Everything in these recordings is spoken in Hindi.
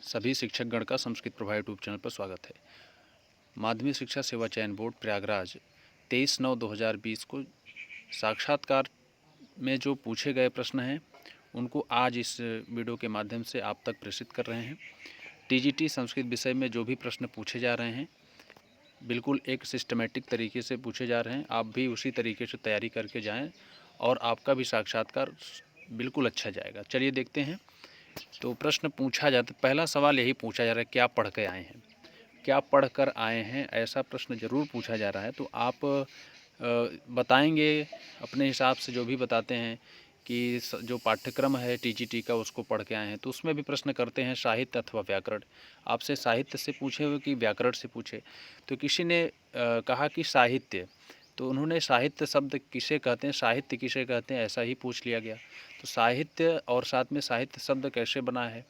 सभी शिक्षकगण का संस्कृत प्रभा यूट्यूब चैनल पर स्वागत है। माध्यमिक शिक्षा सेवा चयन बोर्ड प्रयागराज 23/9/2020 को साक्षात्कार में जो पूछे गए प्रश्न हैं उनको आज इस वीडियो के माध्यम से आप तक प्रेषित कर रहे हैं। टीजीटी संस्कृत विषय में जो भी प्रश्न पूछे जा रहे हैं बिल्कुल एक सिस्टमेटिक तरीके से पूछे जा रहे हैं। आप भी उसी तरीके से तैयारी करके जाएं और आपका भी साक्षात्कार बिल्कुल अच्छा जाएगा। चलिए देखते हैं। तो प्रश्न पूछा जाता, पहला सवाल यही पूछा जा रहा है, क्या पढ़ के आए हैं, क्या पढ़ कर आए हैं, ऐसा प्रश्न ज़रूर पूछा जा रहा है। तो आप बताएंगे अपने हिसाब से, जो भी बताते हैं कि जो पाठ्यक्रम है टीजीटी का उसको पढ़ के आए हैं। तो उसमें भी प्रश्न करते हैं साहित्य अथवा व्याकरण। आपसे साहित्य से पूछे हुए कि व्याकरण से पूछे। तो किसी ने कहा कि साहित्य, तो उन्होंने साहित्य शब्द किसे कहते हैं, साहित्य किसे कहते हैं, ऐसा ही पूछ लिया गया। तो साहित्य और साथ में साहित्य शब्द कैसे बना है,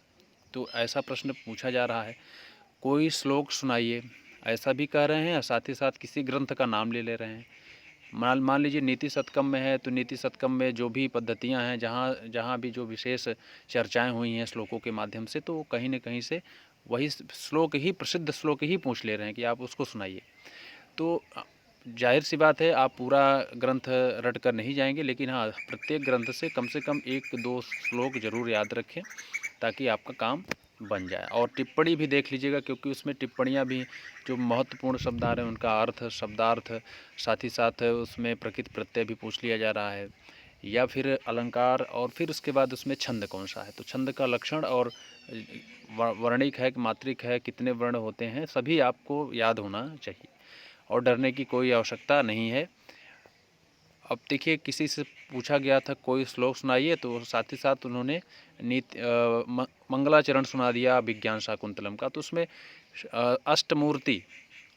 तो ऐसा प्रश्न पूछा जा रहा है। कोई श्लोक सुनाइए, ऐसा भी कह रहे हैं, और साथ ही साथ किसी ग्रंथ का नाम ले रहे हैं। मान लीजिए नीति शतकम में है, तो नीति शतकम में जो भी पद्धतियां हैं, जहाँ भी जो विशेष चर्चाएं हुई हैं श्लोकों के माध्यम से, तो कहीं न कहीं से वही श्लोक ही, प्रसिद्ध श्लोक ही पूछ ले रहे हैं कि आप उसको सुनाइए। तो जाहिर सी बात है, आप पूरा ग्रंथ रट कर नहीं जाएंगे, लेकिन हाँ, प्रत्येक ग्रंथ से कम 1-2 श्लोक जरूर याद रखें ताकि आपका काम बन जाए। और टिप्पणी भी देख लीजिएगा, क्योंकि उसमें टिप्पणियाँ भी, जो महत्वपूर्ण शब्द आ रहे हैं उनका अर्थ, शब्दार्थ, साथ ही साथ उसमें प्रकृति प्रत्यय भी पूछ लिया जा रहा है, या फिर अलंकार, और फिर उसके बाद उसमें छंद कौन सा है, तो छंद का लक्षण, और वर्णिक है कि मात्रिक है, कितने वर्ण होते हैं, सभी आपको याद होना चाहिए और डरने की कोई आवश्यकता नहीं है। अब देखिए, किसी से पूछा गया था कोई श्लोक सुनाइए, तो साथ ही साथ उन्होंने मंगलाचरण सुना दिया विज्ञान शाकुंतलम का। तो उसमें अष्टमूर्ति,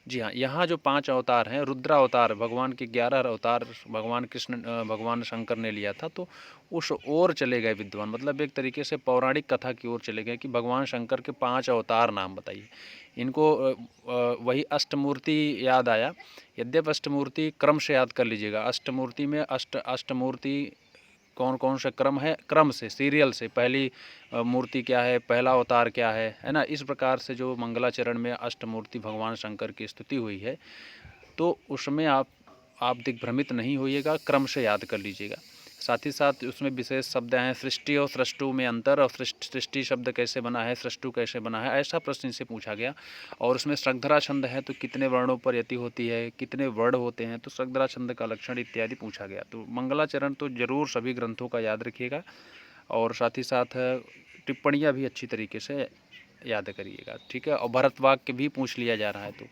जी हाँ, यहाँ जो 5 अवतार हैं, रुद्रावतार, भगवान के 11 अवतार भगवान कृष्ण, भगवान शंकर ने लिया था। तो उस ओर चले गए विद्वान, मतलब एक तरीके से पौराणिक कथा की ओर चले गए कि भगवान शंकर के 5 अवतार नाम बताइए। इनको वही अष्टमूर्ति याद आया। यद्यप अष्टमूर्ति क्रम से याद कर लीजिएगा। अष्टमूर्ति में अष्टमूर्ति कौन कौन सा क्रम है, क्रम से, सीरियल से, पहली मूर्ति क्या है, पहला अवतार क्या है ना। इस प्रकार से जो मंगलाचरण में अष्टमूर्ति भगवान शंकर की स्तुति हुई है, तो उसमें आप दिग्भ्रमित नहीं होइएगा, क्रम से याद कर लीजिएगा। साथ ही साथ उसमें विशेष शब्द हैं, सृष्टि और सृष्टु में अंतर, और सृष्टि शब्द कैसे बना है, सृष्टु कैसे बना है, ऐसा प्रश्न इनसे पूछा गया। और उसमें श्रद्धरा छंद है, तो कितने वर्णों पर यति होती है, कितने वर्ण होते हैं, तो श्रद्धरा छंद का लक्षण इत्यादि पूछा गया। तो मंगलाचरण तो जरूर सभी ग्रंथों का याद रखिएगा, और साथ ही साथ टिप्पणियाँ भी अच्छी तरीके से याद करिएगा, ठीक है। और भरत वाक्य भी पूछ लिया जा रहा है, तो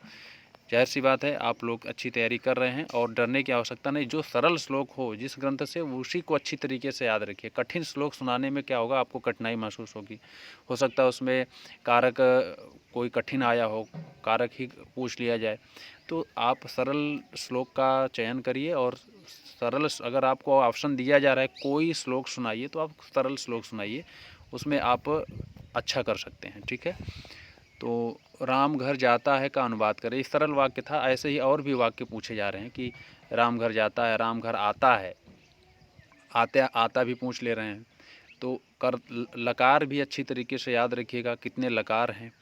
जाहिर सी बात है आप लोग अच्छी तैयारी कर रहे हैं और डरने की आवश्यकता नहीं। जो सरल श्लोक हो जिस ग्रंथ से, उसी को अच्छी तरीके से याद रखिए। कठिन श्लोक सुनाने में क्या होगा, आपको कठिनाई महसूस होगी। हो सकता है उसमें कारक कोई कठिन आया हो, कारक ही पूछ लिया जाए। तो आप सरल श्लोक का चयन करिए, और सरल, अगर आपको ऑप्शन दिया जा रहा है कोई श्लोक सुनाइए, तो आप सरल श्लोक सुनाइए, उसमें आप अच्छा कर सकते हैं, ठीक है। तो राम घर जाता है का अनुवाद करें, इस सरल वाक्य था। ऐसे ही और भी वाक्य पूछे जा रहे हैं कि राम घर जाता है, राम घर आता है, आता भी पूछ ले रहे हैं। तो कर, लकार भी अच्छी तरीके से याद रखिएगा, कितने लकार हैं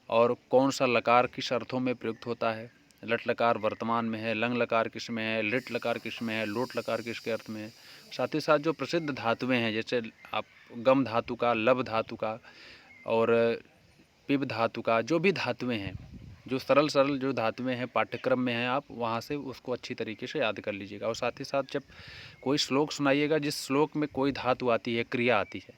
और कौन सा लकार किस अर्थों में प्रयुक्त होता है। लट लकार वर्तमान में है, लंग लकार किस में है, लिट लकार किस में है, लोट लकार किसके अर्थ में है। साथ ही साथ जो प्रसिद्ध धातुएं हैं, जैसे आप गम धातु का, लब धातु का, और पिब धातु का, जो भी धातुएं हैं, जो सरल जो धातुएं हैं पाठ्यक्रम में हैं, आप वहाँ से उसको अच्छी तरीके से याद कर लीजिएगा। और साथ ही साथ जब कोई श्लोक सुनाइएगा जिस श्लोक में कोई धातु आती है, क्रिया आती है,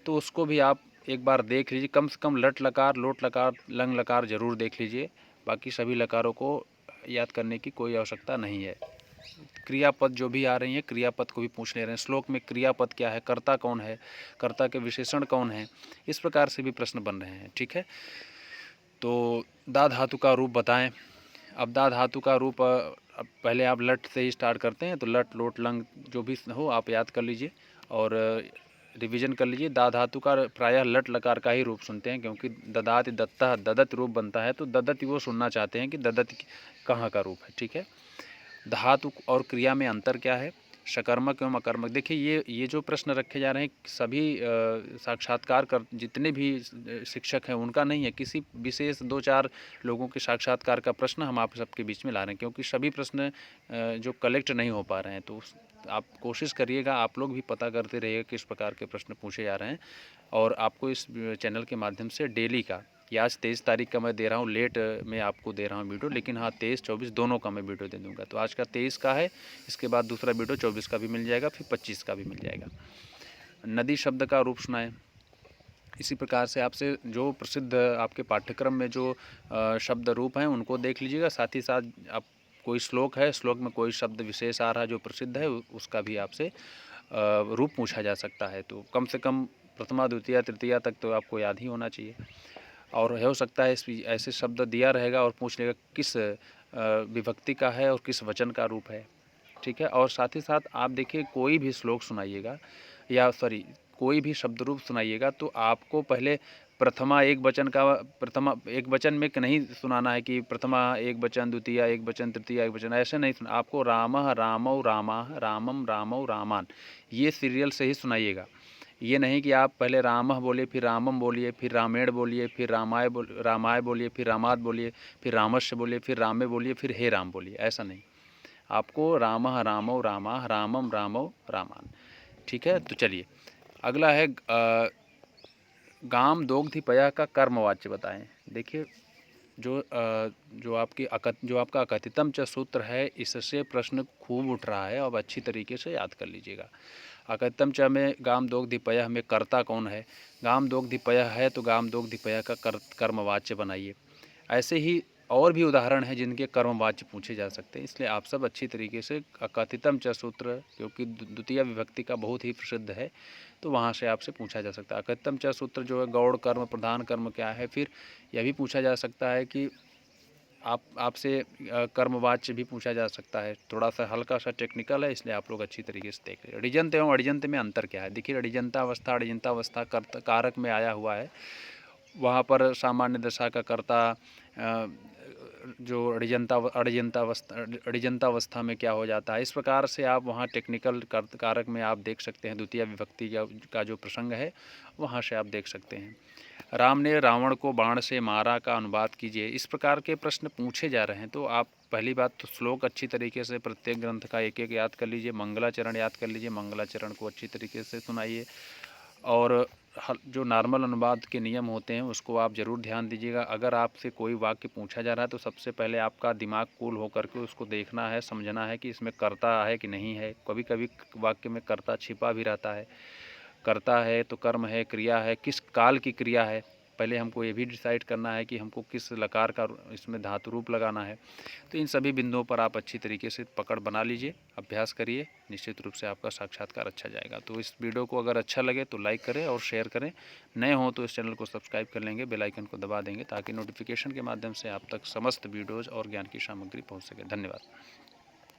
तो उसको भी आप एक बार देख लीजिए। कम से कम लट लकार, लोट लकार, लंग लकार जरूर देख लीजिए। बाकी सभी लकारों को याद करने की कोई आवश्यकता नहीं है। क्रियापद जो भी आ रही हैं, क्रियापद को भी पूछ ले रहे हैं। श्लोक में क्रियापद क्या है, कर्ता कौन है, कर्ता के विशेषण कौन है, इस प्रकार से भी प्रश्न बन रहे हैं, ठीक है। तो दा धातु का रूप बताएं। अब दा धातु का रूप, अब पहले आप लट से ही स्टार्ट करते हैं, तो लट, लोट, लंग जो भी हो आप याद कर लीजिए और रिवीजन कर लीजिए। दा धातु का प्रायः लट लकार का ही रूप सुनते हैं, क्योंकि ददात दत्ता ददत रूप बनता है, तो ददत वो सुनना चाहते हैं कि ददत कहाँ का रूप है, ठीक है। धातु और क्रिया में अंतर क्या है, सकर्मक एवं अकर्मक। देखिए ये जो प्रश्न रखे जा रहे हैं सभी साक्षात्कार कर जितने भी शिक्षक हैं उनका नहीं है, किसी विशेष 2-4 लोगों के साक्षात्कार का प्रश्न हम आप सबके बीच में ला रहे हैं, क्योंकि सभी प्रश्न जो कलेक्ट नहीं हो पा रहे हैं। तो आप कोशिश करिएगा, आप लोग भी पता करते रहिएगा किस प्रकार के प्रश्न पूछे जा रहे हैं, और आपको इस चैनल के माध्यम से डेली का, कि आज 23 तारीख का मैं दे रहा हूँ, लेट में आपको दे रहा हूँ वीडियो, लेकिन हाँ 23-24 दोनों का मैं वीडियो दे दूँगा। तो आज का 23 का है, इसके बाद दूसरा वीडियो 24 का भी मिल जाएगा, फिर 25 का भी मिल जाएगा। नदी शब्द का रूप सुनाएं। इसी प्रकार से आपसे जो प्रसिद्ध आपके पाठ्यक्रम में जो शब्द रूप हैं उनको देख लीजिएगा, साथ ही साथ आप कोई श्लोक है, श्लोक में कोई शब्द विशेष आ रहा है जो प्रसिद्ध है, उसका भी आपसे रूप पूछा जा सकता है। तो कम से कम प्रथमा द्वितीया तृतीया तक तो आपको याद ही होना चाहिए, और हो सकता है ऐसे शब्द दिया रहेगा और पूछ लेगा किस विभक्ति का है और किस वचन का रूप है, ठीक है। और साथ ही साथ आप देखिए कोई भी श्लोक सुनाइएगा, या सॉरी कोई भी शब्द रूप सुनाइएगा, तो आपको पहले प्रथमा एक एक वचन में नहीं सुनाना है कि प्रथमा एक वचन, द्वितीया एक वचन, तृतीया एक वचन, ऐसे नहीं सुना। आपको रामः रामौ रामाः रामम रामौ रामान, ये सीरियल से ही सुनाइएगा। ये नहीं कि आप पहले रामः बोलिए, फिर रामम बोलिए, फिर रामेण बोलिए, फिर रामाय बोलिए, फिर रामाद बोलिए, फिर रामस्य बोलिए, फिर रामे बोलिए, फिर हे राम बोलिए, ऐसा नहीं। आपको रामः रामौ रामाः रामम रामौ रामान, ठीक है। तो चलिए अगला है गाम दोग्धिपया का कर्मवाच्य बताएं। देखिए जो आपका अकथितम च सूत्र है, इससे प्रश्न खूब उठ रहा है, अब अच्छी तरीके से याद कर लीजिएगा। अकथितम च में गाम दोग्धिपया में कर्ता कौन है, गाम दोग्धिपया है तो गाम दोग्धिपया का कर्मवाच्य बनाइए। ऐसे ही और भी उदाहरण हैं जिनके कर्मवाच्य पूछे जा सकते हैं, इसलिए आप सब अच्छी तरीके से अकथितम च सूत्र, क्योंकि द्वितीय विभक्ति का बहुत ही प्रसिद्ध है, तो वहाँ से आपसे पूछा जा सकता है। अकथितम च सूत्र जो है गौड़ कर्म प्रधान कर्म क्या है। फिर यह भी पूछा जा सकता है कि आपसे कर्मवाच्य भी पूछा जा सकता है, थोड़ा सा हल्का सा टेक्निकल है, इसलिए आप लोग अच्छी तरीके से देख लीजिए। ऋजंत एवं अड़िजंत में अंतर क्या है। देखिए अड़िजंतावस्था कारक में आया हुआ है, वहाँ पर सामान्य दशा का कर्ता जो अड़िजंतावस्था में क्या हो जाता है, इस प्रकार से आप वहाँ टेक्निकल कारक में आप देख सकते हैं। द्वितीय विभक्ति का जो प्रसंग है वहाँ से आप देख सकते हैं। राम ने रावण को बाण से मारा का अनुवाद कीजिए। इस प्रकार के प्रश्न पूछे जा रहे हैं, तो आप पहली बात तो श्लोक अच्छी तरीके से प्रत्येक ग्रंथ का एक एक याद कर लीजिए, मंगलाचरण याद कर लीजिए, मंगलाचरण को अच्छी तरीके से सुनाइए, और जो नॉर्मल अनुवाद के नियम होते हैं उसको आप ज़रूर ध्यान दीजिएगा। अगर आपसे कोई वाक्य पूछा जा रहा है तो सबसे पहले आपका दिमाग कूल होकर के उसको देखना है, समझना है कि इसमें कर्ता है कि नहीं है। कभी कभी वाक्य में कर्ता छिपा भी रहता है। कर्ता है तो कर्म है, क्रिया है, किस काल की क्रिया है, पहले हमको ये भी डिसाइड करना है कि हमको किस लकार का इसमें धातु रूप लगाना है। तो इन सभी बिंदुओं पर आप अच्छी तरीके से पकड़ बना लीजिए, अभ्यास करिए, निश्चित रूप से आपका साक्षात्कार अच्छा जाएगा। तो इस वीडियो को अगर अच्छा लगे तो लाइक करें और शेयर करें, नए हों तो इस चैनल को सब्सक्राइब कर लेंगे, बेल आइकन को दबा देंगे, ताकि नोटिफिकेशन के माध्यम से आप तक समस्त वीडियोज़ और ज्ञान की सामग्री पहुँच सके। धन्यवाद।